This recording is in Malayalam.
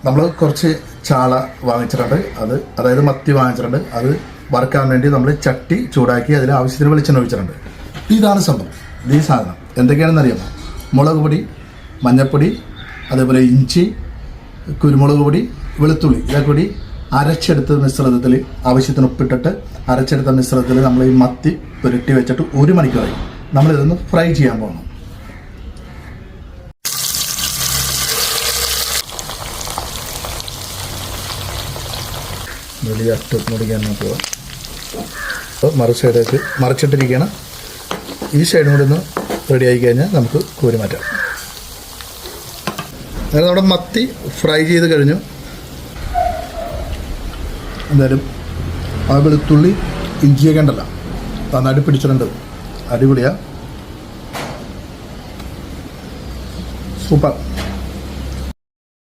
നമ്മൾ കുറച്ച് ചാള വാങ്ങിച്ചിട്ടുണ്ട്, അതായത് മത്തി വാങ്ങിച്ചിട്ടുണ്ട്. അത് വറുക്കാൻ വേണ്ടി നമ്മൾ ചട്ടി ചൂടാക്കി അതിൽ ആവശ്യത്തിന് വെളിച്ചെണ്ണ ഒഴിച്ചിട്ടുണ്ട്. ഇതാണ് സംഭവം. ഈ സാധനം എന്തൊക്കെയാണെന്ന് അറിയാമോ? മുളക് പൊടി, മഞ്ഞൾപ്പൊടി, അതേപോലെ ഇഞ്ചി, കുരുമുളക് പൊടി, വെളുത്തുള്ളി, ഇതൊക്കെ കൂടി അരച്ചെടുത്ത മിശ്രിതത്തിൽ ആവശ്യത്തിന് ഉപ്പിട്ടിട്ട് അരച്ചെടുത്ത മിശ്രിതത്തിൽ നമ്മൾ ഈ മത്തി പുരട്ടി വെച്ചിട്ട് 1 മണിക്കൂറായി നമ്മളിതൊന്ന് ഫ്രൈ ചെയ്യാൻ പോകണം. വലിയ അറ്റം മുടിക്കാൻ പോവാം. അപ്പോൾ മറു സൈഡേക്ക് മറിച്ചിട്ടിരിക്കുകയാണ്. ഈ സൈഡും കൂടി ഒന്ന് റെഡി ആയി കഴിഞ്ഞാൽ നമുക്ക് കോരി മാറ്റാം. അങ്ങനെ നമ്മുടെ മത്തി ഫ്രൈ ചെയ്ത് കഴിഞ്ഞു. എന്തായാലും ആ വെളുത്തുള്ളി ഇഞ്ചിയൊക്കെ ഉണ്ടല്ലോ നന്നായിട്ട് പിടിച്ചിട്ടുണ്ട്. അടിപൊളിയാണ്, സൂപ്പർ.